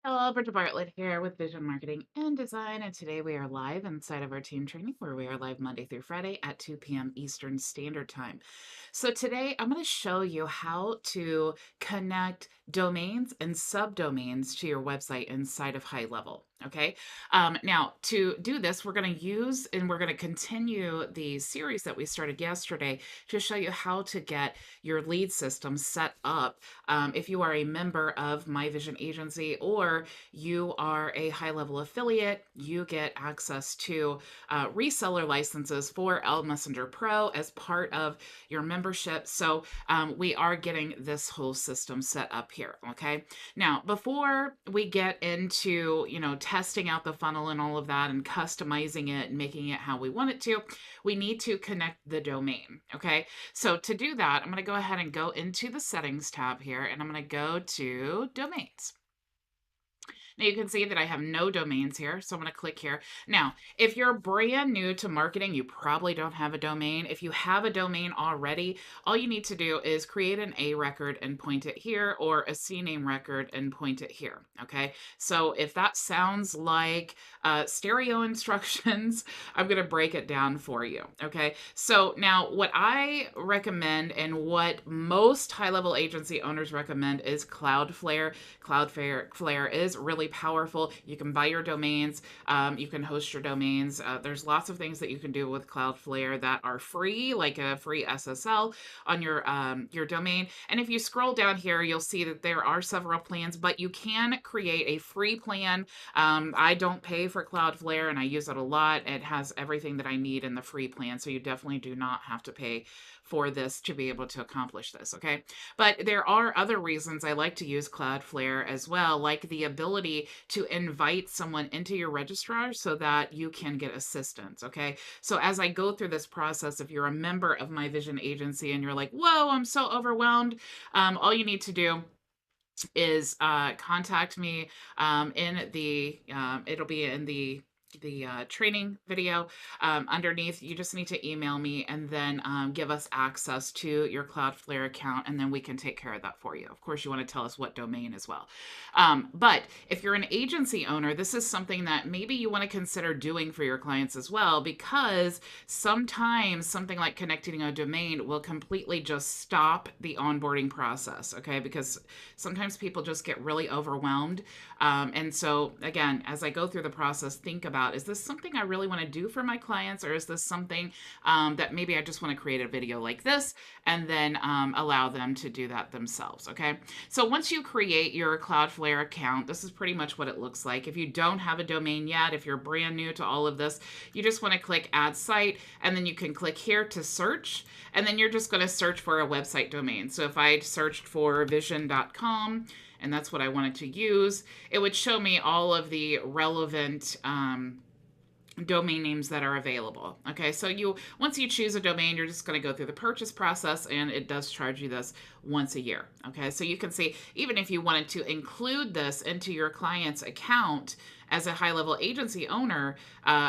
Hello, Bridget Bartlett here with Vision Marketing and Design, and today we are live inside of our team training where we are live Monday through Friday at 2 p.m. Eastern Standard Time. So today I'm going to show you how to connect domains and subdomains to your website inside of HighLevel. Okay. Now, to do this, we're going to use and we're going to continue the series that we started yesterday to show you how to get your lead system set up if you are a member of My Vision Agency or you are a HighLevel affiliate. You get access to reseller licenses for L Messenger Pro as part of your membership. So we are getting this whole system set up here. Okay. Now, before we get into, testing out the funnel and all of that and customizing it and making it how we want it to, we need to connect the domain. Okay. So to do that, I'm going to go ahead and go into the settings tab here, and I'm going to go to domains. Now you can see that I have no domains here, so I'm going to click here. Now, if you're brand new to marketing, you probably don't have a domain. If you have a domain already, all you need to do is create an A record and point it here, or a CNAME record and point it here, okay? So if that sounds like stereo instructions, I'm going to break it down for you, okay? So now what I recommend and what most high-level agency owners recommend is Cloudflare. Cloudflare is really powerful. You can buy your domains. You can host your domains. There's lots of things that you can do with Cloudflare that are free, like a free SSL on your domain. And if you scroll down here, you'll see that there are several plans, but you can create a free plan. I don't pay for Cloudflare, and I use it a lot. It has everything that I need in the free plan, so you definitely do not have to pay for this to be able to accomplish this, okay? But there are other reasons I like to use Cloudflare as well, like the ability to invite someone into your registrar so that you can get assistance, okay? So as I go through this process, if you're a member of My Vision Agency and you're like, whoa, I'm so overwhelmed, all you need to do is contact me in the it'll be in the training video underneath. You just need to email me and then give us access to your Cloudflare account, and then we can take care of that for you. Of course, you want to tell us what domain as well. But if you're an agency owner, this is something that maybe you want to consider doing for your clients as well, because sometimes something like connecting a domain will completely just stop the onboarding process, okay? Because sometimes people just get really overwhelmed. And so, again, as I go through the process, think about, is this something I really want to do for my clients, or is this something that maybe I just want to create a video like this and then allow them to do that themselves, okay? So once you create your Cloudflare account, this is pretty much what it looks like. If you don't have a domain yet, if you're brand new to all of this, you just want to click Add Site, and then you can click here to search, and then you're just going to search for a website domain. So if I searched for vision.com, and that's what I wanted to use, it would show me all of the relevant domain names that are available. Okay, so once you choose a domain, you're just going to go through the purchase process, and it does charge you this once a year. Okay, so you can see, even if you wanted to include this into your client's account as a high-level agency owner,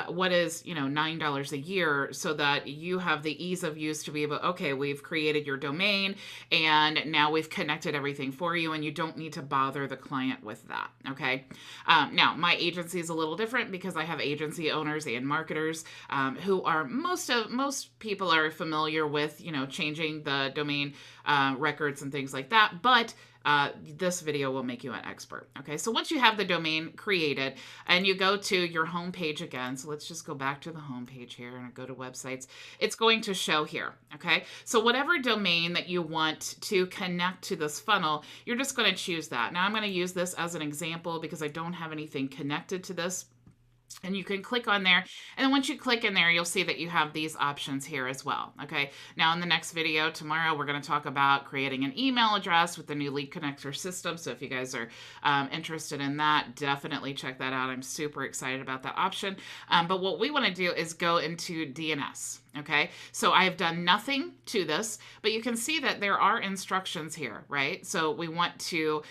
what is, $9 a year, so that you have the ease of use to be able, okay, we've created your domain and now we've connected everything for you, and you don't need to bother the client with that. Okay, now my agency is a little different because I have agency owners and marketers who are, most people are familiar with, changing the domain records and things like that, but this video will make you an expert. Okay, so once you have the domain created and you go to your home page again, so let's just go back to the home page here and go to websites, it's going to show here. Okay, so whatever domain that you want to connect to this funnel, you're just going to choose that. Now I'm going to use this as an example because I don't have anything connected to this. And you can click on there, and then once you click in there, you'll see that you have these options here as well. Okay, now in the next video tomorrow, we're going to talk about creating an email address with the new lead connector system. So if you guys are interested in that, definitely check that out. I'm super excited about that option. But what we want to do is go into DNS. Okay, so I have done nothing to this, but you can see that there are instructions here, right? So we want to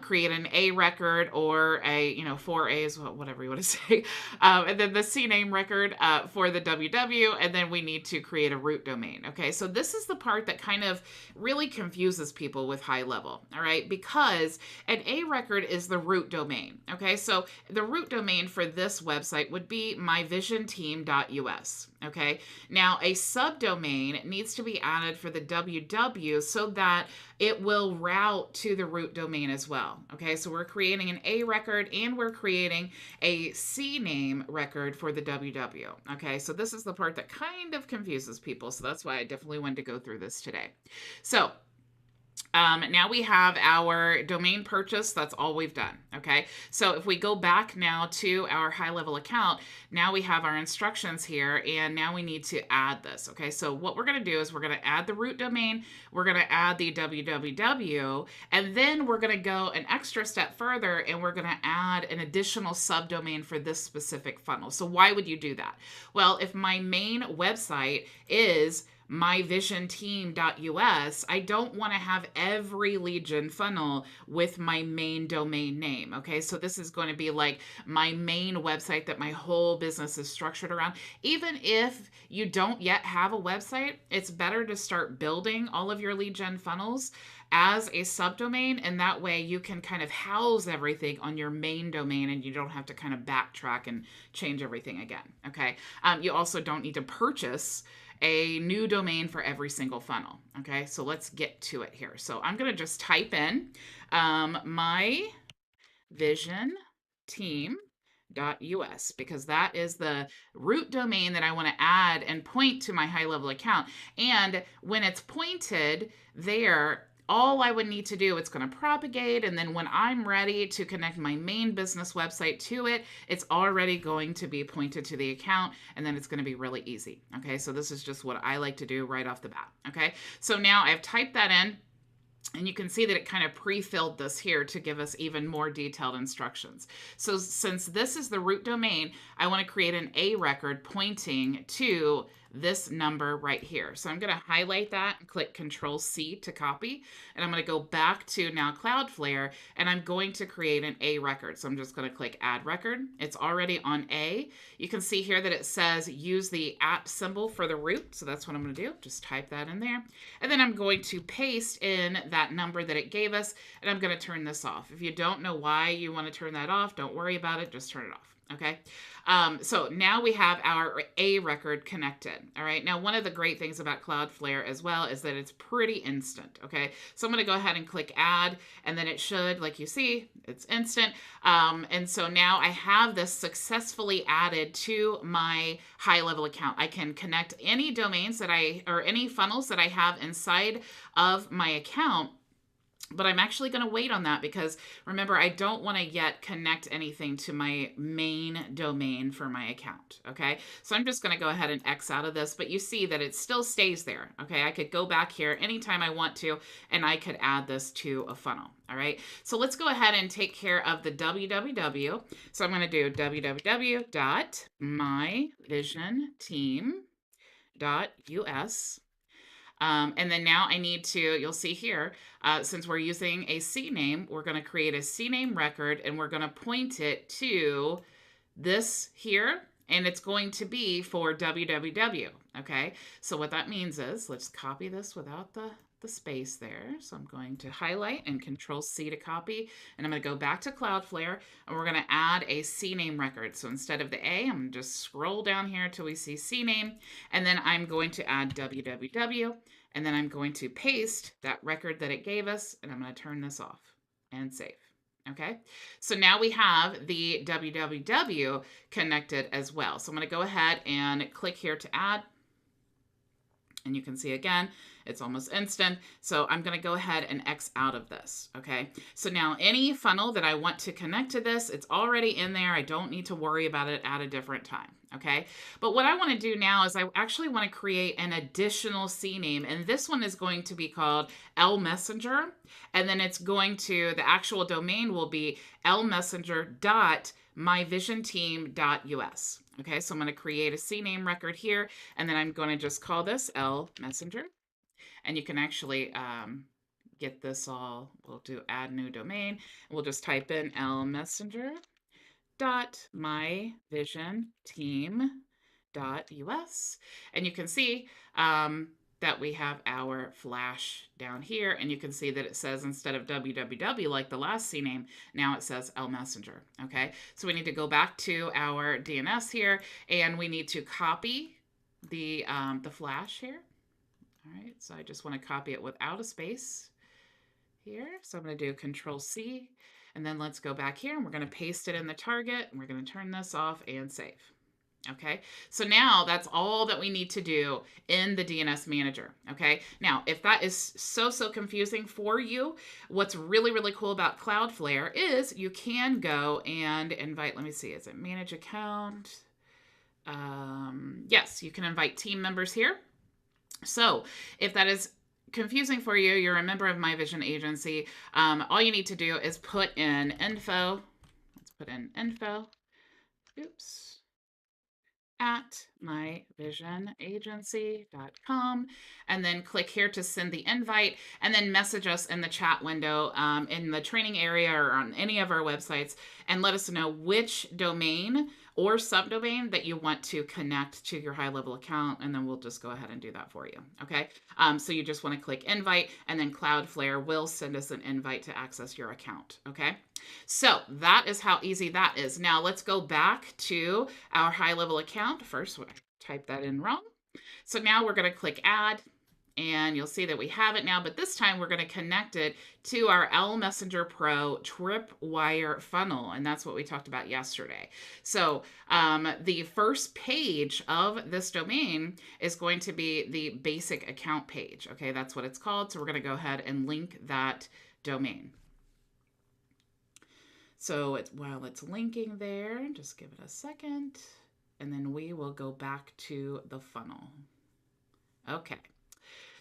create an A record or a, 4A's, whatever you want to say, and then the CNAME record for the WW, and then we need to create a root domain. Okay, so this is the part that kind of really confuses people with HighLevel, all right? Because an A record is the root domain. Okay, so the root domain for this website would be myvisionteam.us. Okay, now a subdomain needs to be added for the WW so that it will route to the root domain as well. Okay, so we're creating an A record and we're creating a CNAME record for the WW. Okay, so this is the part that kind of confuses people. So that's why I definitely wanted to go through this today. So now we have our domain purchase. That's all we've done. Okay, so if we go back now to our HighLevel account, now we have our instructions here, and now we need to add this. Okay, so what we're going to do is we're going to add the root domain, we're going to add the www, and then we're going to go an extra step further, and we're going to add an additional subdomain for this specific funnel. So why would you do that? Well, if my main website is myvisionteam.us, I don't want to have every lead gen funnel with my main domain name. Okay, so this is going to be like my main website that my whole business is structured around. Even if you don't yet have a website, it's better to start building all of your lead gen funnels as a subdomain, and that way you can kind of house everything on your main domain and you don't have to kind of backtrack and change everything again. Okay, you also don't need to purchase a new domain for every single funnel. Okay, so let's get to it here. So I'm going to just type in my vision team.us because that is the root domain that I want to add and point to my HighLevel account. And when it's pointed there, all I would need to do, it's going to propagate, and then when I'm ready to connect my main business website to it, it's already going to be pointed to the account, and then it's going to be really easy. Okay, so this is just what I like to do right off the bat. Okay, so now I've typed that in, and you can see that it kind of pre-filled this here to give us even more detailed instructions. So since this is the root domain, I want to create an A record pointing to this number right here. So I'm going to highlight that and click Control C to copy. And I'm going to go back to now Cloudflare, and I'm going to create an A record. So I'm just going to click Add Record. It's already on A. You can see here that it says use the @ symbol for the root. So that's what I'm going to do. Just type that in there. And then I'm going to paste in that number that it gave us, and I'm going to turn this off. If you don't know why you want to turn that off, don't worry about it. Just turn it off. Okay, so now we have our A record connected. All right, now one of the great things about Cloudflare as well is that it's pretty instant. Okay, so I'm going to go ahead and click add, and then it should, like you see, it's instant. And so now I have this successfully added to my HighLevel account. I can connect any domains that or any funnels that I have inside of my account. But I'm actually going to wait on that because remember, I don't want to yet connect anything to my main domain for my account. Okay, so I'm just going to go ahead and X out of this, but you see that it still stays there. Okay, I could go back here anytime I want to, and I could add this to a funnel. All right, so let's go ahead and take care of the www. So I'm going to do www.myvisionteam.us. And then now I need to, you'll see here, since we're using a CNAME, we're going to create a CNAME record, and we're going to point it to this here, and it's going to be for www. Okay, so what that means is, let's copy this without the space there. So I'm going to highlight and Control C to copy, and I'm going to go back to Cloudflare, and we're going to add a CNAME record. So instead of the A, I'm going to just scroll down here till we see CNAME, and then I'm going to add www, and then I'm going to paste that record that it gave us, and I'm going to turn this off and save. Okay, so now we have the www connected as well. So I'm going to go ahead and click here to add. And you can see again, It's almost instant. So I'm going to go ahead and X out of this. Okay. So now any funnel that I want to connect to this, it's already in there. I don't need to worry about it at a different time. Okay. But what I want to do now is I actually want to create an additional CNAME, and this one is going to be called L Messenger. And then it's going to, the actual domain will be lmessenger.myvisionteam.us. Okay, so I'm going to create a CNAME record here, and then I'm going to just call this L Messenger. And you can actually get this all, we'll do add new domain. We'll just type in lmessenger.myvisionteam.us. And you can see that we have our flash down here, and you can see that it says instead of www like the last CNAME, now it says L Messenger. Okay, so we need to go back to our DNS here, and we need to copy the flash here. All right, so I just want to copy it without a space here. So I'm going to do Control C, and then let's go back here, and we're going to paste it in the target, and we're going to turn this off and save. Okay, so now that's all that we need to do in the DNS manager. Okay, now if that is so confusing for you, what's really, really cool about Cloudflare is you can go and invite, let me see, is it manage account? Yes, you can invite team members here. So if that is confusing for you, you're a member of My Vision Agency, all you need to do is put in info. Let's put in info. Oops. At myvisionagency.com, and then click here to send the invite, and then message us in the chat window in the training area or on any of our websites, and let us know which domain or subdomain that you want to connect to your HighLevel account, and then we'll just go ahead and do that for you. Okay, so you just want to click invite, and then Cloudflare will send us an invite to access your account. Okay, so that is how easy that is. Now let's go back to our HighLevel account. First, I type that in wrong. So now we're going to click add, and you'll see that we have it now, but this time we're going to connect it to our L Messenger Pro Tripwire funnel, and that's what we talked about yesterday. So the first page of this domain is going to be the basic account page. Okay, that's what it's called. So we're going to go ahead and link that domain. So while it's linking there, just give it a second, and then we will go back to the funnel. Okay.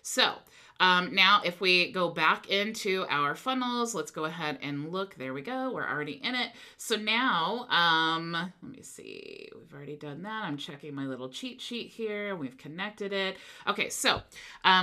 So now if we go back into our funnels, let's go ahead and look. There we go. We're already in it. So now, let me see. We've already done that. I'm checking my little cheat sheet here. We've connected it. Okay, so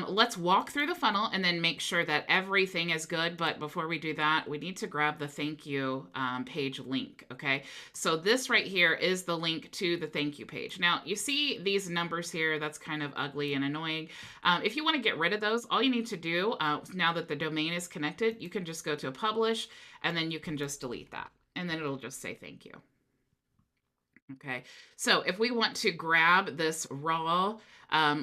let's walk through the funnel and then make sure that everything is good. But before we do that, we need to grab the thank you page link. Okay, so this right here is the link to the thank you page. Now, you see these numbers here. That's kind of ugly and annoying. If you want to get rid of those, all you need to do now that the domain is connected, you can just go to publish, and then you can just delete that, and then it'll just say thank you. Okay, so if we want to grab this raw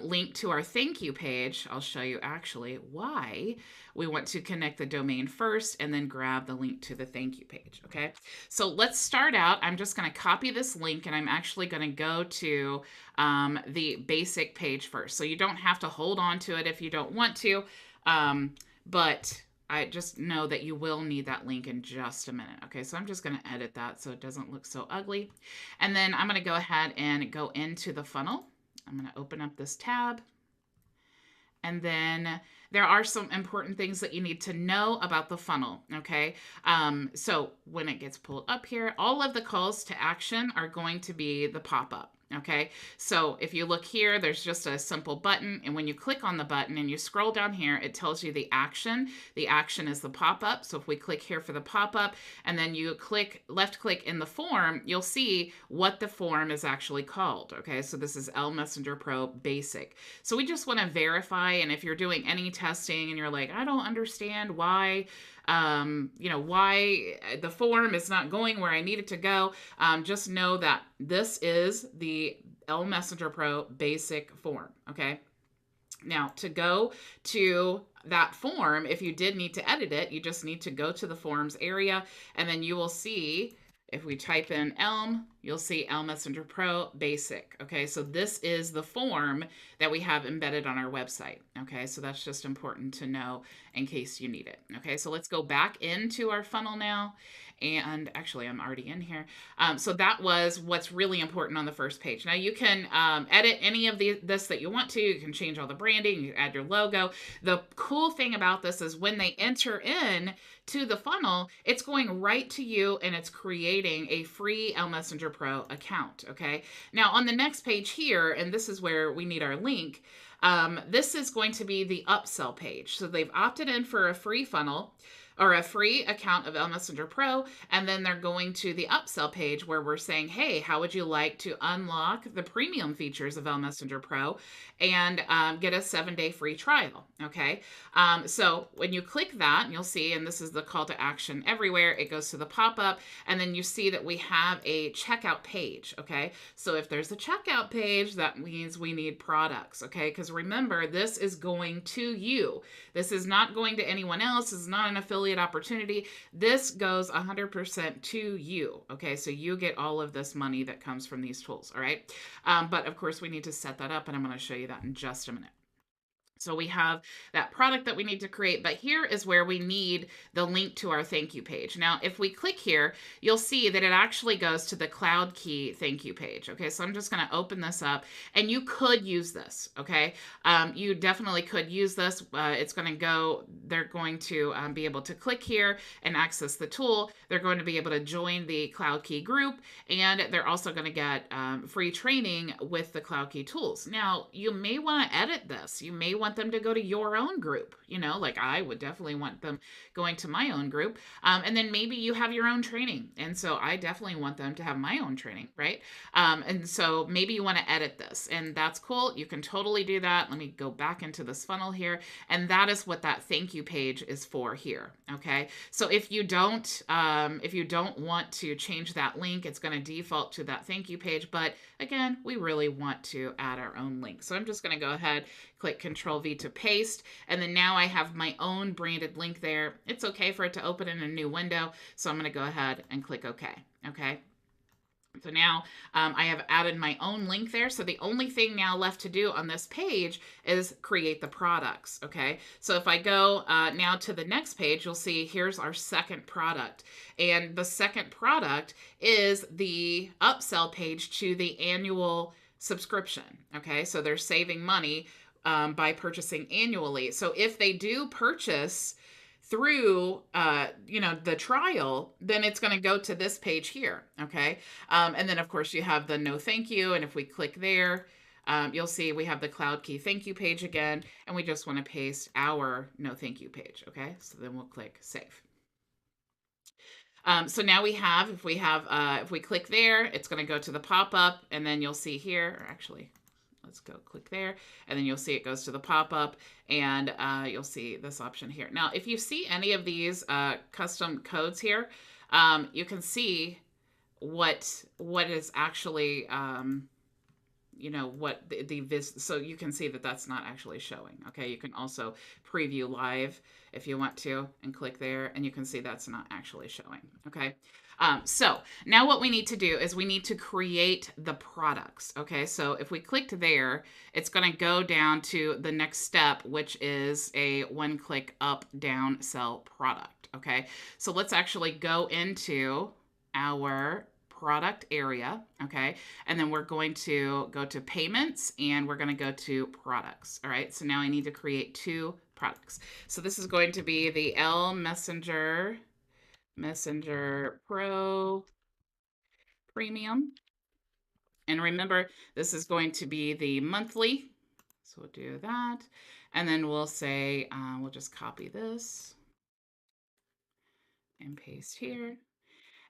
link to our thank you page, I'll show you actually why we want to connect the domain first and then grab the link to the thank you page. Okay, so let's start out. I'm just going to copy this link, and I'm actually going to go to the basic page first. So you don't have to hold on to it if you don't want to, but I just know that you will need that link in just a minute. Okay, so I'm just going to edit that so it doesn't look so ugly. And then I'm going to go ahead and go into the funnel. I'm going to open up this tab. And then there are some important things that you need to know about the funnel, okay? So when it gets pulled up here, all of the calls to action are going to be the pop-up. Okay, so if you look here, there's just a simple button, and when you click on the button and you scroll down here, it tells you the action. The action is the pop-up. So if we click here for the pop-up, and then you left click in the form, you'll see what the form is actually called. Okay, so this is L Messenger Pro Basic. So we just want to verify, and if you're doing any testing and you're like, I don't understand why why the form is not going where I need it to go, just know that this is the L Messenger Pro basic form. Okay. Now to go to that form, if you did need to edit it, you just need to go to the forms area, and then you will see if we type in Elm you'll see L Messenger Pro Basic. Okay, so this is the form that we have embedded on our website. Okay, so that's just important to know in case you need it. Okay, so let's go back into our funnel now. And actually, I'm already in here. So that was what's really important on the first page. Now you can edit any of this that you want to. You can change all the branding, you add your logo. The cool thing about this is when they enter in to the funnel, it's going right to you and it's creating a free L Messenger Pro account. Okay. Now on the next page here, and this is where we need our link. This is going to be the upsell page. So they've opted in for a free funnel or a free account of L Messenger Pro, and then they're going to the upsell page where we're saying, hey, how would you like to unlock the premium features of L Messenger Pro and get a 7-day free trial? Okay, so when you click that, you'll see, and this is the call to action everywhere, it goes to the pop-up, and then you see that we have a checkout page. Okay, so if there's a checkout page, that means we need products. Okay, because remember, this is going to you. This is not going to anyone else. This is not an affiliate opportunity. This goes 100% to you. Okay, so you get all of this money that comes from these tools. All right, but of course we need to set that up, and I'm going to show you that in just a minute. So we have that product that we need to create, but here is where we need the link to our thank you page. Now, if we click here, you'll see that it actually goes to the Cloud Key thank you page. Okay, so I'm just going to open this up, and you could use this. Okay, you definitely could use this. It's going to go, they're going to be able to click here and access the tool. They're going to be able to join the Cloud Key group, and they're also going to get free training with the Cloud Key tools. Now, you may want to edit this. You may want them to go to your own group, like I would definitely want them going to my own group. And then maybe you have your own training. And so I definitely want them to have my own training, right? And so maybe you want to edit this, and that's cool. You can totally do that. Let me go back into this funnel here. And that is what that thank you page is for here. Okay. So if you don't want to change that link, it's going to default to that thank you page. But again, we really want to add our own link. So I'm just going to go ahead, click Control V to paste. And then now I have my own branded link there. It's okay for it to open in a new window. So I'm going to go ahead and click OK. Okay. So now I have added my own link there. So the only thing now left to do on this page is create the products. Okay. So if I go now to the next page, you'll see here's our second product. And the second product is the upsell page to the annual subscription. Okay. So they're saving money by purchasing annually. So if they do purchase through the trial, then it's going to go to this page here. Okay. And then of course you have the no thank you. And if we click there, you'll see we have the Cloud Key thank you page again, and we just want to paste our no thank you page. Okay. So then we'll click save. So now we have, if we click there, it's going to go to the pop-up, and then you'll see here, or actually, let's go click there, and then you'll see it goes to the pop-up, and you'll see this option here. Now, if you see any of these custom codes here, you can see what is actually, what so you can see that that's not actually showing. Okay, you can also preview live if you want to and click there, and you can see that's not actually showing. Okay. So now what we need to do is we need to create the products. Okay, so if we clicked there, it's going to go down to the next step, which is a one-click up, down, sell product. Okay, so let's actually go into our product area. Okay, and then we're going to go to payments, and we're going to go to products. All right, so now I need to create two products. So this is going to be the L Messenger Pro Premium. And remember, this is going to be the monthly. So we'll do that. And then we'll say, we'll just copy this and paste here.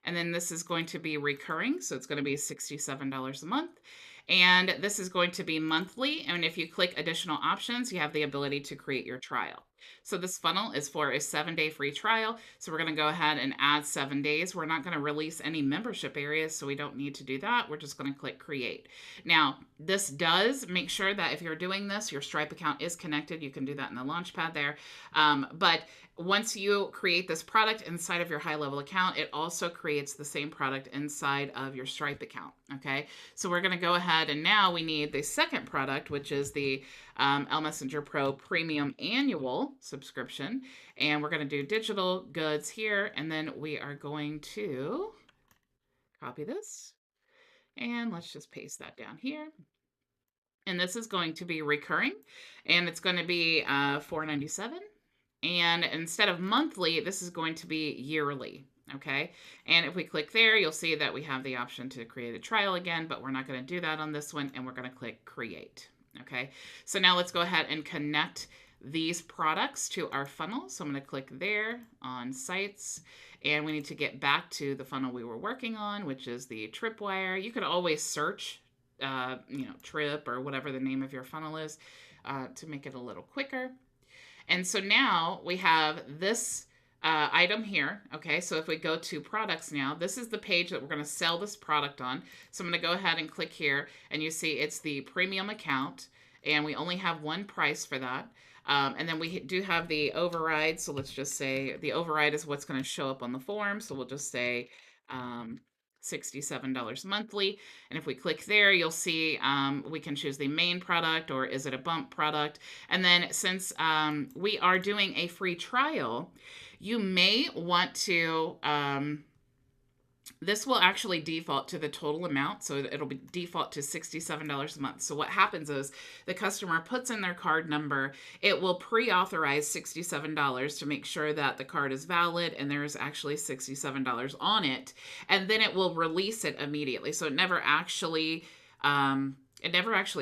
And then this is going to be recurring. So it's going to be $67 a month. And this is going to be monthly. And if you click additional options, you have the ability to create your trial. So this funnel is for a 7-day free trial. So we're going to go ahead and add 7 days. We're not going to release any membership areas, so we don't need to do that. We're just going to click create. Now, this does make sure that if you're doing this, your Stripe account is connected. You can do that in the Launchpad there. But once you create this product inside of your HighLevel account, it also creates the same product inside of your Stripe account. Okay, so we're going to go ahead, and now we need the second product, which is the L Messenger Pro Premium Annual subscription. And we're going to do digital goods here, and then we are going to copy this, and let's just paste that down here. And this is going to be recurring, and it's going to be $4.97. And instead of monthly, this is going to be yearly. Okay. And if we click there, you'll see that we have the option to create a trial again, but we're not going to do that on this one. And we're going to click create. Okay. So now let's go ahead and connect these products to our funnel. So I'm going to click there on sites, and we need to get back to the funnel we were working on, which is the tripwire. You could always search, trip or whatever the name of your funnel is to make it a little quicker. And so now we have this item here. Okay, so if we go to products now, this is the page that we're going to sell this product on. So I'm going to go ahead and click here, and you see it's the premium account, and we only have one price for that. And then we do have the override. So let's just say the override is what's going to show up on the form. So we'll just say $67 monthly. And if we click there, you'll see we can choose the main product, or is it a bump product? And then since we are doing a free trial, you may want to, this will actually default to the total amount. So it'll be default to $67 a month. So what happens is the customer puts in their card number. It will pre-authorize $67 to make sure that the card is valid and there's actually $67 on it. And then it will release it immediately. So it never actually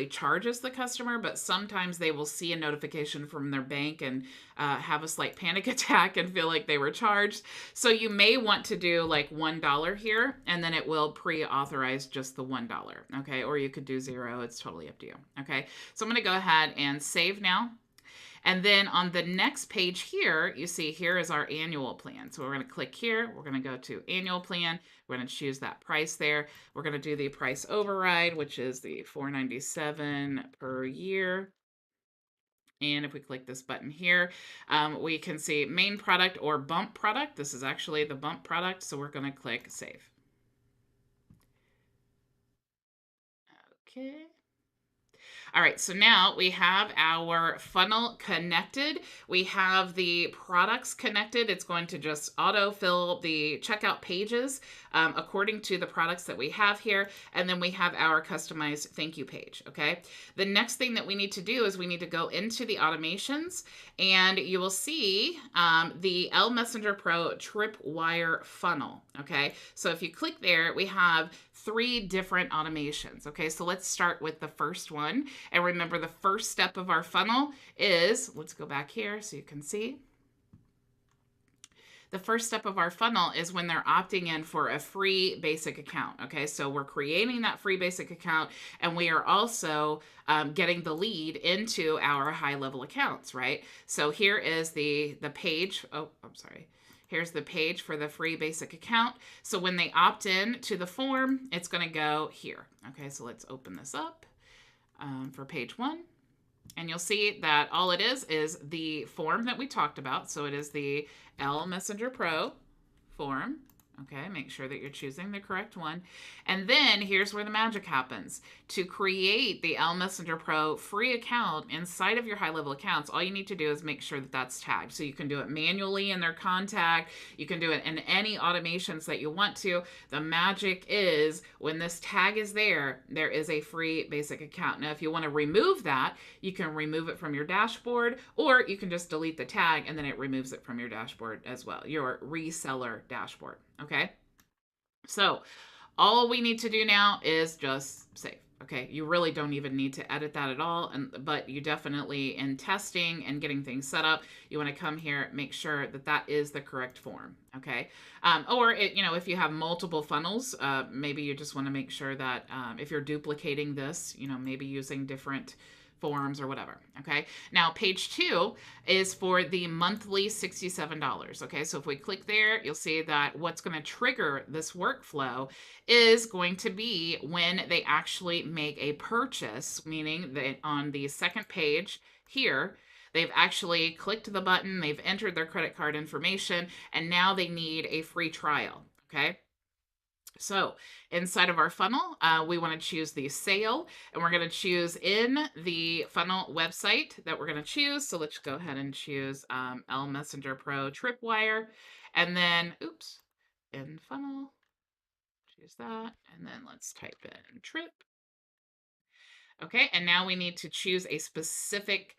charges the customer, but sometimes they will see a notification from their bank and have a slight panic attack and feel like they were charged. So you may want to do like $1 here, and then it will pre-authorize just the $1. Okay, or you could do 0. It's totally up to you. Okay, so I'm going to go ahead and save now. And then on the next page here, you see here is our annual plan. So we're going to click here. We're going to go to annual plan. We're going to choose that price there. We're going to do the price override, which is the $4.97 per year. And if we click this button here, we can see main product or bump product. This is actually the bump product. So we're going to click save. Okay. All right, so now we have our funnel connected. We have the products connected. It's going to just autofill the checkout pages according to the products that we have here. And then we have our customized thank you page, okay? The next thing that we need to do is we need to go into the automations, and you will see the L Messenger Pro Tripwire funnel, okay? So if you click there, we have 3 different automations, okay? So let's start with the first one. And remember, the first step of our funnel is, let's go back here so you can see. The first step of our funnel is when they're opting in for a free basic account, okay? So we're creating that free basic account, and we are also getting the lead into our HighLevel accounts, right? So here is the page. Oh, I'm sorry. Here's the page for the free basic account. So when they opt in to the form, it's going to go here. Okay, so let's open this up for page 1. And you'll see that all it is the form that we talked about. So it is the L Messenger Pro form. Okay, make sure that you're choosing the correct one. And then here's where the magic happens. To create the L Messenger Pro free account inside of your HighLevel accounts, all you need to do is make sure that that's tagged. So you can do it manually in their contact. You can do it in any automations that you want to. The magic is when this tag is there, there is a free basic account. Now, if you want to remove that, you can remove it from your dashboard, or you can just delete the tag and then it removes it from your dashboard as well, your reseller dashboard. Okay, so all we need to do now is just save. Okay, you really don't even need to edit that at all, but you definitely, in testing and getting things set up, you want to come here, make sure that that is the correct form. Okay, or if you have multiple funnels, maybe you just want to make sure that if you're duplicating this, maybe using different forms or whatever. Okay, now page 2 is for the monthly $67. Okay, so if we click there, you'll see that what's going to trigger this workflow is going to be when they actually make a purchase, meaning that on the second page here, They've actually clicked the button, they've entered their credit card information, and now they need a free trial. Okay. So inside of our funnel, we want to choose the sale, and we're going to choose in the funnel website that we're going to choose. So let's go ahead and choose L Messenger Pro Tripwire, and then, oops, in funnel, choose that, and then let's type in trip. Okay, and now we need to choose a specific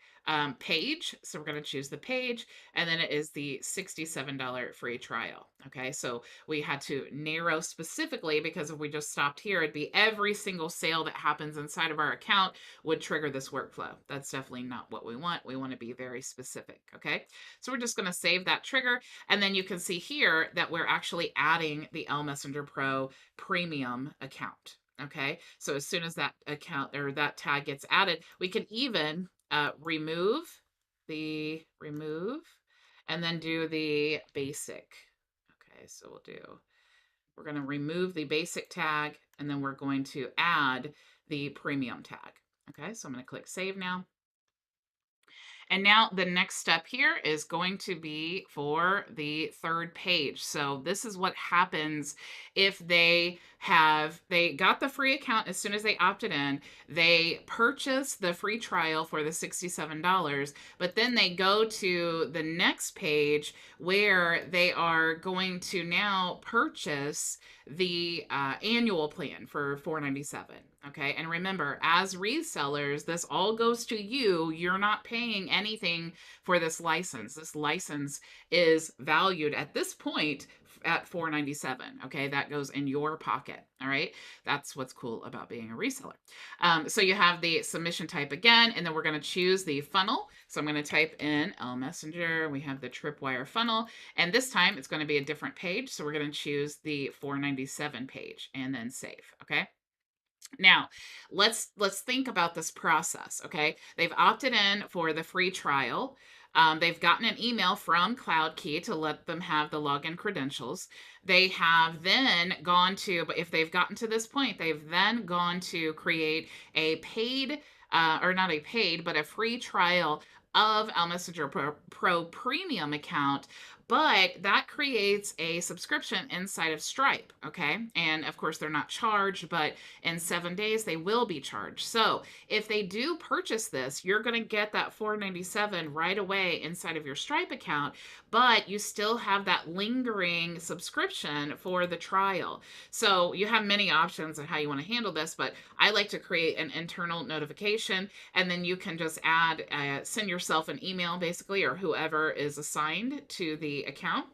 page. So we're going to choose the page, and then it is the $67 free trial. Okay, so we had to narrow specifically, because if we just stopped here, it'd be every single sale that happens inside of our account would trigger this workflow. That's definitely not what we want. We want to be very specific. Okay, so we're just going to save that trigger, and then you can see here that we're actually adding the L Messenger Pro premium account. Okay, so as soon as that account or that tag gets added, we can even remove and then do the basic. Okay, so we're going to remove the basic tag, and then we're going to add the premium tag. Okay, so I'm going to click save now. And now the next step here is going to be for the third page. So this is what happens if they got the free account as soon as they opted in, they purchase the free trial for the $67, but then they go to the next page where they are going to now purchase the annual plan for $497. Okay, and remember, as resellers, this all goes to you. You're not paying anything for this license. This license is valued at this point at $497. Okay, that goes in your pocket. All right, that's what's cool about being a reseller. So you have the submission type again, and then we're going to choose the funnel. So I'm going to type in L Messenger. We have the Tripwire funnel, and this time it's going to be a different page. So we're going to choose the $497 page and then save. Okay. Now, let's think about this process, okay? They've opted in for the free trial. They've gotten an email from CloudKey to let them have the login credentials. They have then gone to, but if they've gotten to this point, they've then gone to create a paid, or not a paid, but a free trial of L Messenger Pro Premium account. But that creates a subscription inside of Stripe, okay? And of course, they're not charged, but in 7 days, they will be charged. So if they do purchase this, you're going to get that $497 right away inside of your Stripe account, but you still have that lingering subscription for the trial. So you have many options on how you want to handle this, but I like to create an internal notification, and then you can just send yourself an email basically, or whoever is assigned to the account.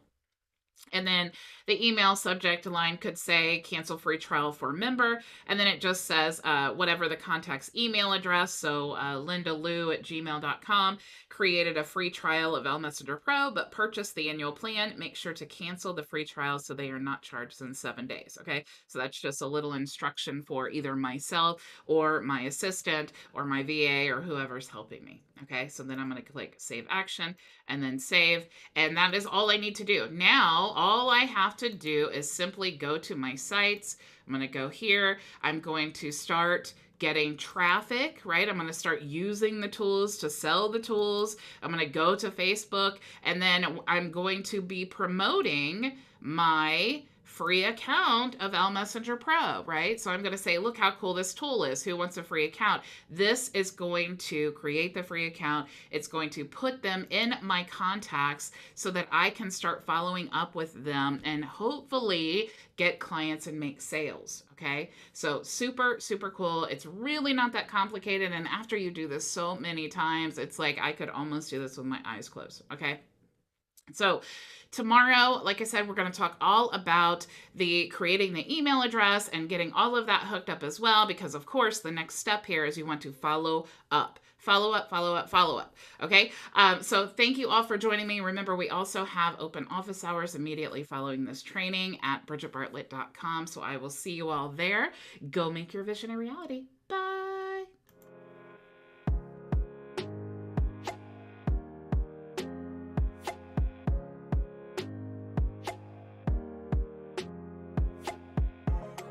And then the email subject line could say cancel free trial for member. And then it just says whatever the contact's email address. So lindalou@gmail.com created a free trial of L Messenger Pro, but purchased the annual plan. Make sure to cancel the free trial so they are not charged in 7 days. Okay. So that's just a little instruction for either myself or my assistant or my VA or whoever's helping me. Okay. So then I'm going to click save action and then save. And that is all I need to do. Now, all I have to do is simply go to my sites. I'm going to go here. I'm going to start getting traffic, right? I'm going to start using the tools to sell the tools. I'm going to go to Facebook, and then I'm going to be promoting my free account of L Messenger Pro, right? So I'm going to say, look how cool this tool is. Who wants a free account? This is going to create the free account. It's going to put them in my contacts so that I can start following up with them and hopefully get clients and make sales. Okay. So super, super cool. It's really not that complicated. And after you do this so many times, it's like I could almost do this with my eyes closed. Okay. So tomorrow, like I said, we're going to talk all about creating the email address and getting all of that hooked up as well, because of course the next step here is you want to follow up. Follow up, follow up, follow up. Okay. So thank you all for joining me. Remember, we also have open office hours immediately following this training at bridgetbartlett.com. So I will see you all there. Go make your vision a reality.